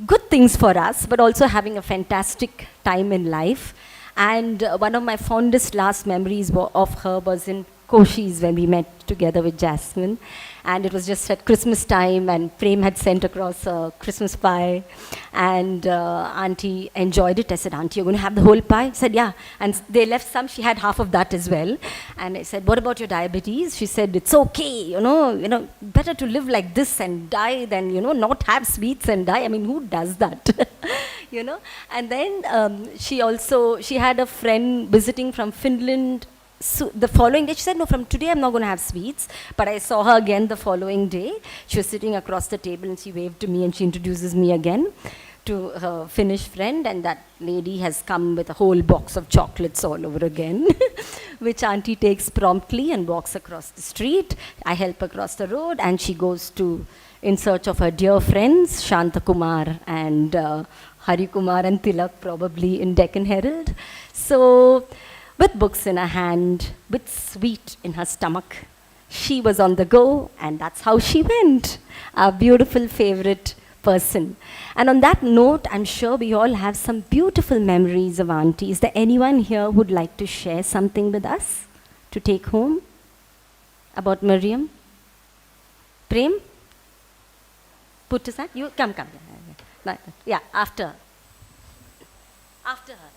[SPEAKER 1] good things for us, but also having a fantastic time in life. And one of my fondest last memories of her was in Koshis, when we met together with Jasmine. And it was just at Christmas time, and Prem had sent across a Christmas pie, and Auntie enjoyed it. I said, Auntie, you're going to have the whole pie? I said, yeah. And they left some. She had half of that as well. And I said, what about your diabetes? She said, it's okay, you know, better to live like this and die than, you know, not have sweets and die. I mean, who does that? You know? And then she had a friend visiting from Finland. So the following day, she said, no, from today I'm not going to have sweets. But I saw her again the following day. She was sitting across the table, and she waved to me, and she introduces me again to her Finnish friend. And that lady has come with a whole box of chocolates all over again, which Auntie takes promptly and walks across the street. I help across the road, and she goes in search of her dear friends, Shanta Kumar and Hari Kumar and Tilak, probably in Deccan Herald. So, with books in her hand, with sweet in her stomach, she was on the go, and that's how she went. Our beautiful favorite person. And on that note, I'm sure we all have some beautiful memories of Auntie. Is there anyone here who'd like to share something with us to take home about Mariam? Prem? Put aside? You come. Yeah, after her. After her.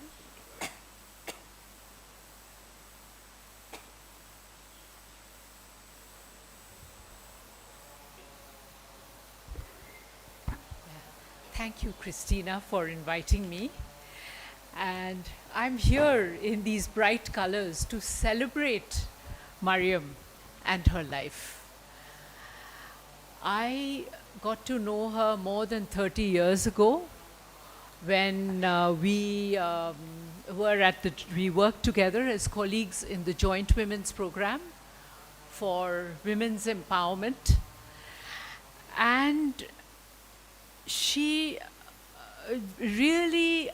[SPEAKER 8] Thank you, Christina, for inviting me. And I'm here in these bright colors to celebrate Mariam and her life. I got to know her more than 30 years ago when we worked together as colleagues in the Joint Women's Program for Women's Empowerment. And she really,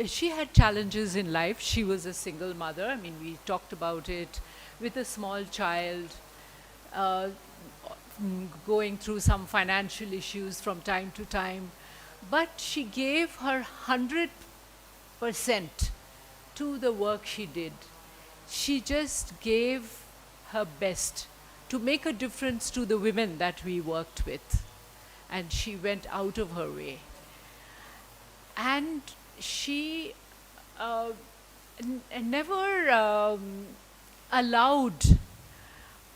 [SPEAKER 8] she had challenges in life. She was a single mother. I mean, we talked about it, with a small child, going through some financial issues from time to time. But she gave her 100% to the work she did. She just gave her best to make a difference to the women that we worked with. And she went out of her way. And she never allowed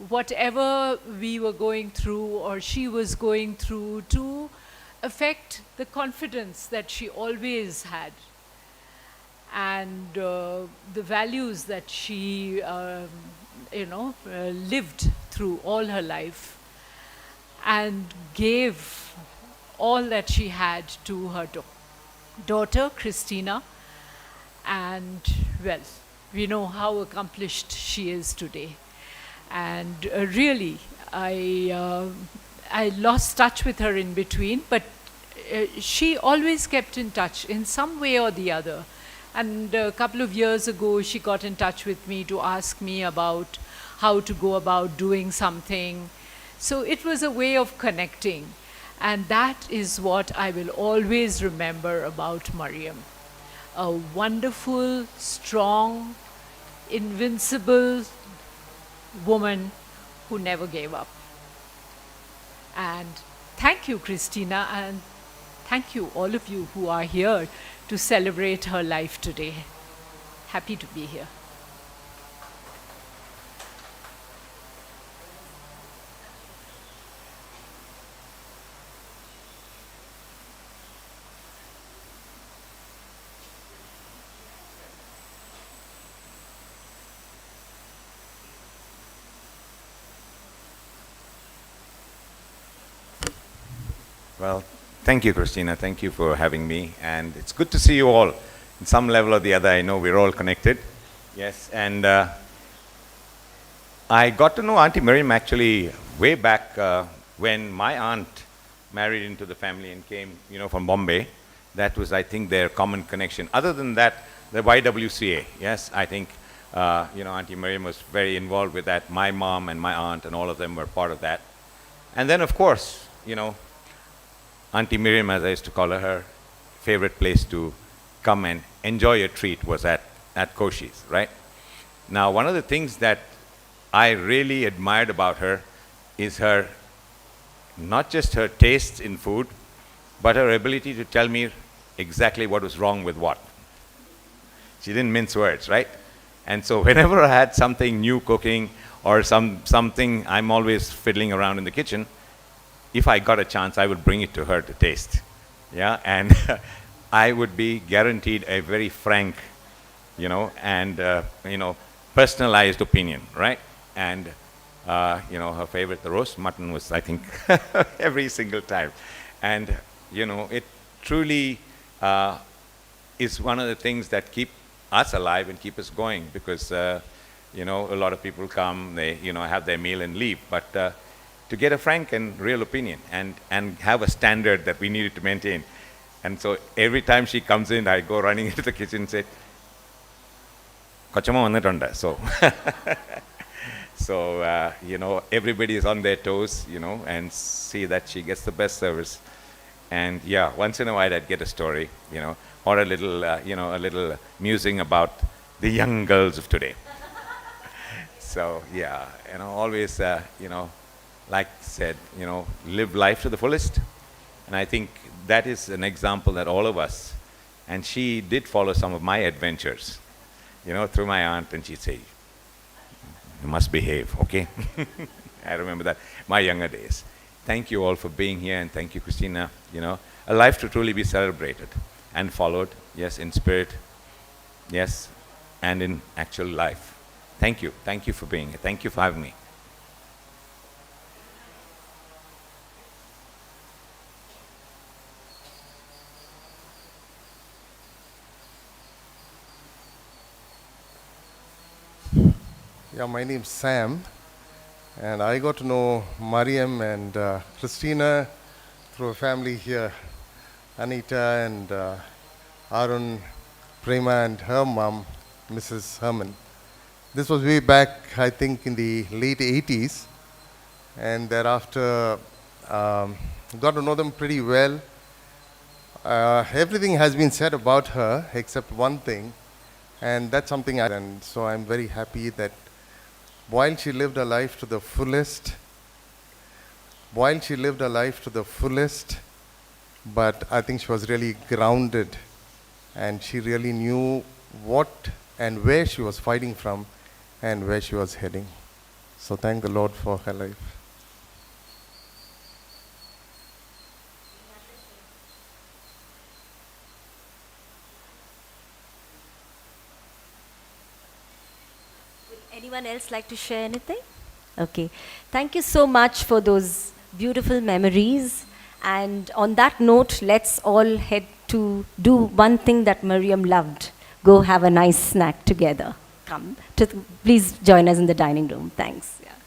[SPEAKER 8] whatever we were going through or she was going through to affect the confidence that she always had, and the values that she lived through all her life, and gave all that she had to her daughter, Christina. And, well, we know how accomplished she is today. And really, I lost touch with her in between, but she always kept in touch in some way or the other. And a couple of years ago, she got in touch with me to ask me about how to go about doing something. So it was a way of connecting. And that is what I will always remember about Mariam. A wonderful, strong, invincible woman who never gave up. And thank you, Christina, and thank you, all of you who are here to celebrate her life today. Happy to be here.
[SPEAKER 9] Well, thank you, Christina. Thank you for having me. And it's good to see you all. In some level or the other, I know we're all connected. Yes, and I got to know Auntie Miriam actually way back when my aunt married into the family and came, from Bombay. That was, I think, their common connection. Other than that, the YWCA. Yes, I think, Auntie Miriam was very involved with that. My mom and my aunt and all of them were part of that. And then, of course, Auntie Miriam, as I used to call her favorite place to come and enjoy a treat was at Koshi's, right? Now, one of the things that I really admired about her is not just her tastes in food, but her ability to tell me exactly what was wrong with what. She didn't mince words, right? And so whenever I had something new cooking or something, I'm always fiddling around in the kitchen. If I got a chance, I would bring it to her to taste. Yeah, and I would be guaranteed a very frank, and personalized opinion, right? And her favorite, the roast mutton, was, I think, every single time. And it truly is one of the things that keep us alive and keep us going, because a lot of people come, they have their meal and leave, but to get a frank and real opinion and have a standard that we needed to maintain. And so every time she comes in, I go running into the kitchen and say, Kochama vannittunda. So, everybody is on their toes, and see that she gets the best service. And yeah, once in a while I'd get a story, or a little musing about the young girls of today. So yeah, always, like said, live life to the fullest. And I think that is an example that all of us, and she did follow some of my adventures, through my aunt, and she'd say, you must behave, okay? I remember that, my younger days. Thank you all for being here, and thank you, Christina. A life to truly be celebrated and followed, yes, in spirit, yes, and in actual life. Thank you. Thank you for being here. Thank you for having me.
[SPEAKER 10] Yeah, my name's Sam, and I got to know Mariam and Christina through a family here, Anita and Arun, Prema and her mom, Mrs. Herman. This was way back, I think, in the late 80s, and thereafter got to know them pretty well. Everything has been said about her except one thing, and that's something and so I'm very happy that while she lived her life to the fullest, but I think she was really grounded, and she really knew what and where she was fighting from and where she was heading. So thank the Lord for her life.
[SPEAKER 1] Anyone else like to share anything? Okay. Thank you so much for those beautiful memories. And on that note, let's all head to do one thing that Mariam loved. Go have a nice snack together. Please join us in the dining room. Thanks. Yeah.